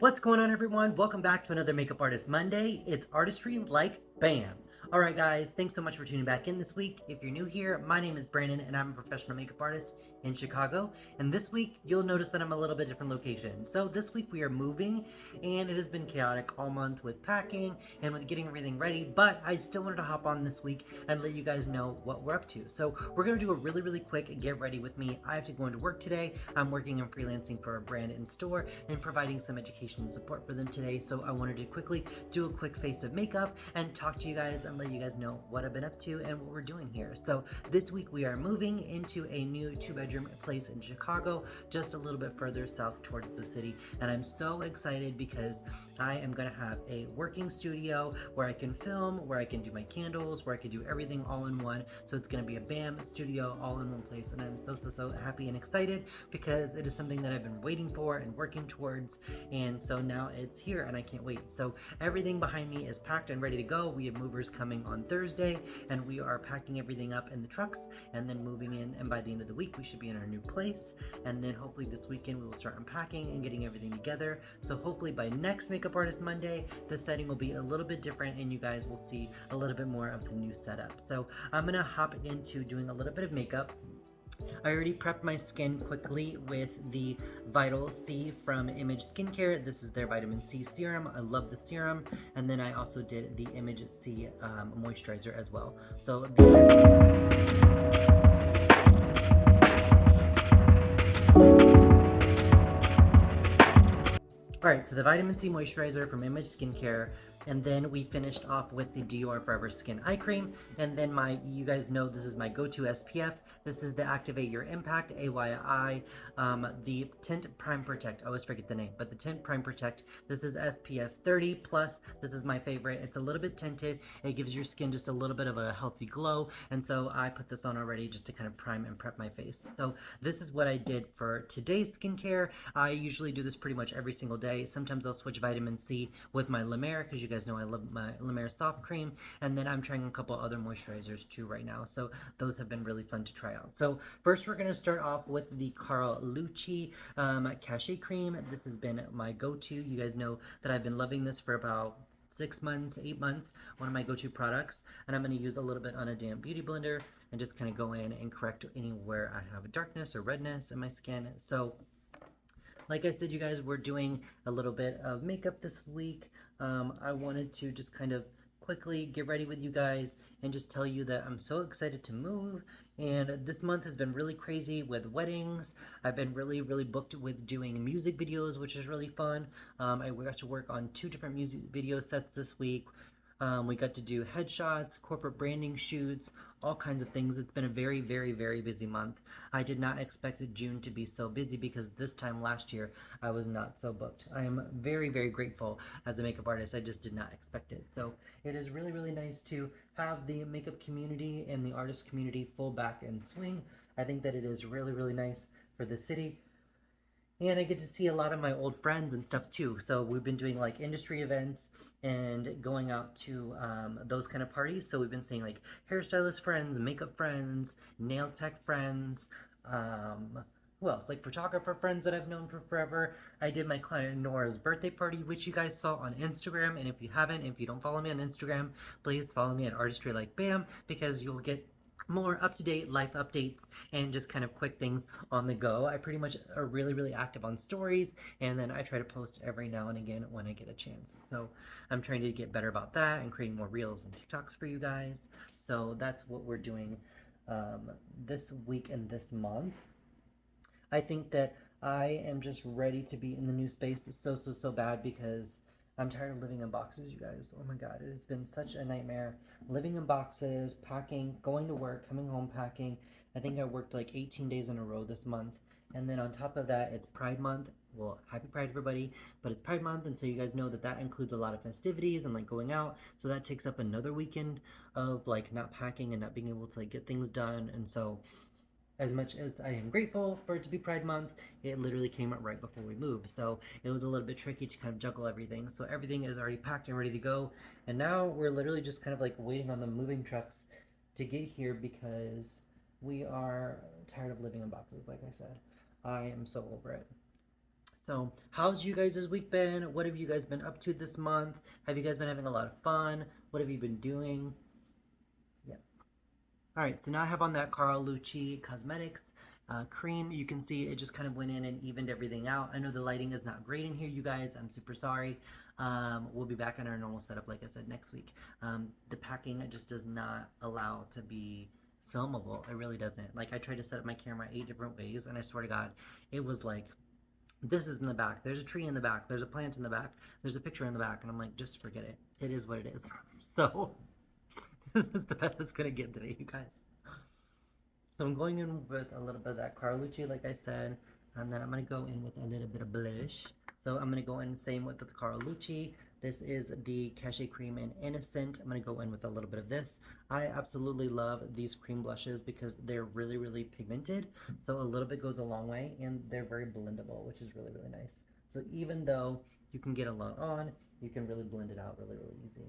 What's going on, everyone? Welcome back to another Makeup Artist Monday. It's artistry like BAM. All right, guys, thanks so much for tuning back in this week. If you're new here, my name is Brandon, and I'm a professional makeup artist in Chicago. And this week, you'll notice that I'm a little bit different location. So this week we are moving, and it has been chaotic all month with packing and with getting everything ready. But I still wanted to hop on this week and let you guys know what we're up to. So we're gonna do a really quick get ready with me. I have to go into work today. I'm working and freelancing for a brand in store and providing some education and support for them today. So I wanted to quickly do a quick face of makeup and talk to you guys and let you guys know what I've been up to and what we're doing here. So this week we are moving into a new 2-bedroom place in Chicago, just a little bit further south towards the city. And I'm so excited because I am gonna have a working studio where I can film, where I can do my candles, where I can do everything all in one. So it's gonna be a BAM studio all in one place. And I'm so happy and excited because it is something that I've been waiting for and working towards. And so now it's here and I can't wait. So everything behind me is packed and ready to go. We have movers coming on Thursday and we are packing everything up in the trucks and then moving in. And by the end of the week, we should be in our new place. And then hopefully this weekend, we will start unpacking and getting everything together. So hopefully by next Makeup Artist Monday, the setting will be a little bit different and you guys will see a little bit more of the new setup. So I'm gonna hop into doing a little bit of makeup. I already prepped my skin quickly with the Vital C from Image Skincare. This is their vitamin C serum. I love the serum. And then I also did the Image C moisturizer as well. So Alright, so the Vitamin C Moisturizer from Image Skincare, and then we finished off with the Dior Forever Skin Eye Cream, and then you guys know this is my go-to SPF. This is the Activate Your Impact, AYI, the Tint Prime Protect. I always forget the name, but the Tint Prime Protect. This is SPF 30 plus. This is my favorite. It's a little bit tinted. It gives your skin just a little bit of a healthy glow, and so I put this on already just to kind of prime and prep my face. So this is what I did for today's skincare. I usually do this pretty much every single day. Sometimes I'll switch vitamin C with my La Mer because you guys know I love my La Mer soft cream, and then I'm trying a couple other moisturizers too right now, so those have been really fun to try out. So first we're going to start off with the Carl Lucci Cachet Cream. This has been my go-to. You guys know that I've been loving this for about 6 months, 8 months, one of my go-to products, and I'm going to use a little bit on a damp beauty blender and just kind of go in and correct anywhere I have darkness or redness in my skin. So like I said, you guys, we're doing a little bit of makeup this week. I wanted to just kind of quickly get ready with you guys and just tell you that I'm so excited to move. And this month has been really crazy with weddings. I've been really booked with doing music videos, which is really fun. I got to work on 2 different music video sets this week. We got to do headshots, corporate branding shoots, all kinds of things. It's been a very busy month. I did not expect June to be so busy because this time last year I was not so booked. I am very grateful as a makeup artist. I just did not expect it. So it is really nice to have the makeup community and the artist community full back in swing. I think that it is really nice for the city. And I get to see a lot of my old friends and stuff too. So we've been doing like industry events and going out to those kind of parties. So we've been seeing like hairstylist friends, makeup friends, nail tech friends, who else? Like photographer friends that I've known for forever. I did my client Nora's birthday party, which you guys saw on Instagram. And if you haven't, if you don't follow me on Instagram, please follow me at Artistry Like Bam because you'll get more up-to-date life updates and just kind of quick things on the go. I pretty much are really active on stories, and then I try to post every now and again when I get a chance. So I'm trying to get better about that and creating more reels and TikToks for you guys. So that's what we're doing this week and this month. I think that I am just ready to be in the new space so bad because I'm tired of living in boxes, you guys. Oh my god, it has been such a nightmare. Living in boxes, packing, going to work, coming home packing. I think I worked like 18 days in a row this month. And then on top of that, it's Pride Month. Well, happy Pride, everybody. But it's Pride Month, and so you guys know that that includes a lot of festivities and like going out. So that takes up another weekend of like not packing and not being able to like get things done. And so as much as I am grateful for it to be Pride Month, it literally came up right before we moved. So it was a little bit tricky to kind of juggle everything. So everything is already packed and ready to go. And now we're literally just kind of like waiting on the moving trucks to get here because we are tired of living in boxes, like I said. I am so over it. So, how's you guys' this week been? What have you guys been up to this month? Have you guys been having a lot of fun? What have you been doing? Yeah. All right, so now I have on that Carl Lucci Cosmetics cream. You can see it just kind of went in and evened everything out. I know the lighting is not great in here, you guys. I'm super sorry. We'll be back on our normal setup, like I said, next week. The packing just does not allow to be filmable. It really doesn't. Like, I tried to set up my camera 8 different ways, and I swear to God, it was like, this is in the back. There's a tree in the back. There's a plant in the back. There's a picture in the back. And I'm like, just forget it. It is what it is. So, this is the best it's going to get today, you guys. So I'm going in with a little bit of that Carlucci, like I said, and then I'm going to go in with a little bit of blush. So I'm going to go in same with the Carlucci. This is the Cachet Cream in Innocent. I'm going to go in with a little bit of this. I absolutely love these cream blushes because they're really, really pigmented. So a little bit goes a long way, and they're very blendable, which is really, really nice. So even though you can get a lot on, you can really blend it out really, really easy.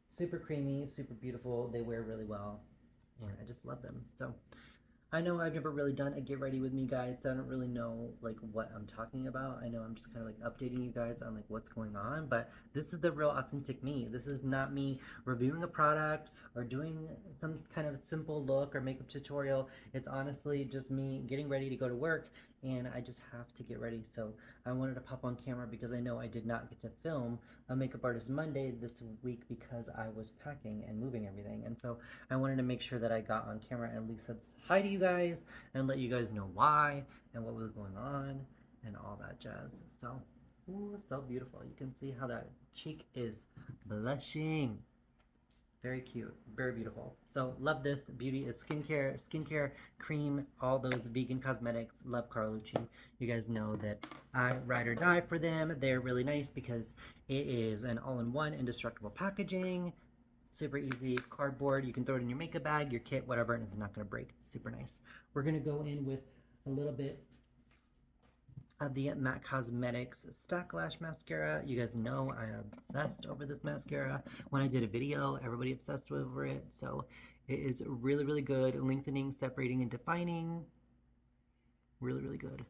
Super creamy, super beautiful. They wear really well, and I just love them. So I know I've never really done a get ready with me, guys, so I don't really know like what I'm talking about. I know I'm just kind of like updating you guys on like what's going on, but this is the real authentic me. This is not me reviewing a product or doing some kind of simple look or makeup tutorial. It's honestly just me getting ready to go to work, and I just have to get ready. So I wanted to pop on camera because I know I did not get to film a Makeup Artist Monday this week because I was packing and moving everything. And so I wanted to make sure that I got on camera and at least said hi to you guys and let you guys know why and what was going on and all that jazz. So, ooh, so beautiful. You can see how that cheek is blushing. Very cute, very beautiful. So love this. Beauty is skincare, cream, all those vegan cosmetics. Love Carlucci. You guys know that I ride or die for them. They're really nice because it is an all-in-one indestructible packaging. Super easy, cardboard. You can throw it in your makeup bag, your kit, whatever, and it's not gonna break. Super nice. We're gonna go in with a little bit of the MAC Cosmetics Stack Lash Mascara. You guys know I am obsessed over this mascara. When I did a video, everybody obsessed over it. So it is really, really good. Lengthening, separating, and defining. Really, really good.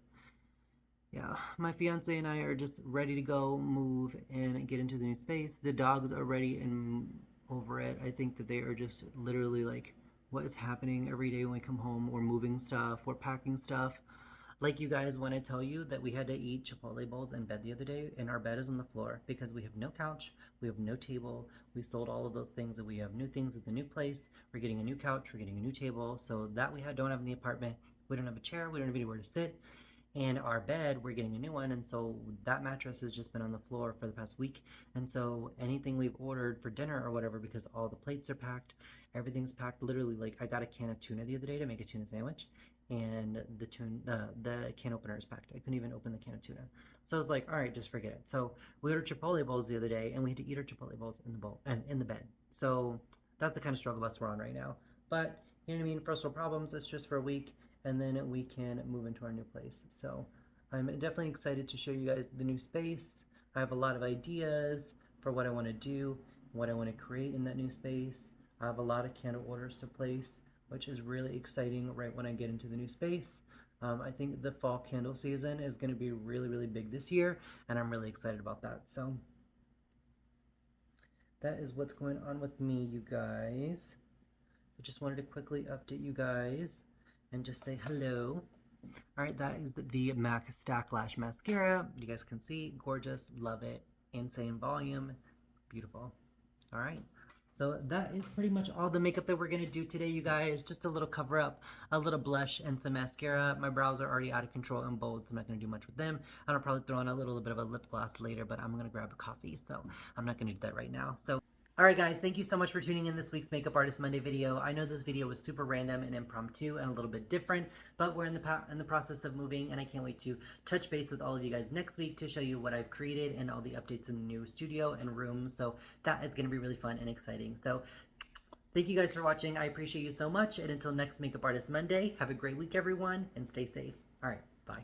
Yeah, my fiance and I are just ready to go, move, and get into the new space. The dogs are ready and over it. I think that they are just literally like, what is happening every day when we come home? We're moving stuff, we're packing stuff. Like you guys, when I tell you that we had to eat Chipotle bowls in bed the other day, and our bed is on the floor because we have no couch, we have no table, we sold all of those things, and we have new things at the new place. We're getting a new couch, we're getting a new table, so that don't have in the apartment. We don't have a chair, we don't have anywhere to sit. And our bed, we're getting a new one, and so that mattress has just been on the floor for the past week. And so anything we've ordered for dinner or whatever, because all the plates are packed, everything's packed. Literally, like I got a can of tuna the other day to make a tuna sandwich, and the can opener is packed. I couldn't even open the can of tuna. So I was like, all right, just forget it. So we ordered Chipotle bowls the other day, and we had to eat our Chipotle bowls in the bowl and in the bed. So that's the kind of struggle bus we're on right now. But you know what I mean? First world problems. It's just for a week, and then we can move into our new place. So I'm definitely excited to show you guys the new space. I have a lot of ideas for what I want to do, what I want to create in that new space. I have a lot of candle orders to place, which is really exciting right when I get into the new space. I think the fall candle season is going to be really, really big this year, and I'm really excited about that. So that is what's going on with me, you guys. I just wanted to quickly update you guys and just say hello. All right, that is the MAC Stack Lash Mascara. You guys can see, gorgeous, love it, insane volume, beautiful. All right, so that is pretty much all the makeup that we're gonna do today, you guys. Just a little cover up, a little blush, and some mascara. My brows are already out of control and bold, so I'm not gonna do much with them. I'll probably throw on a little bit of a lip gloss later, but I'm gonna grab a coffee, so I'm not gonna do that right now. So alright guys, thank you so much for tuning in this week's Makeup Artist Monday video. I know this video was super random and impromptu and a little bit different, but we're in the process of moving, and I can't wait to touch base with all of you guys next week to show you what I've created and all the updates in the new studio and room. So that is going to be really fun and exciting. So thank you guys for watching. I appreciate you so much, and until next Makeup Artist Monday, have a great week everyone, and stay safe. Alright, bye.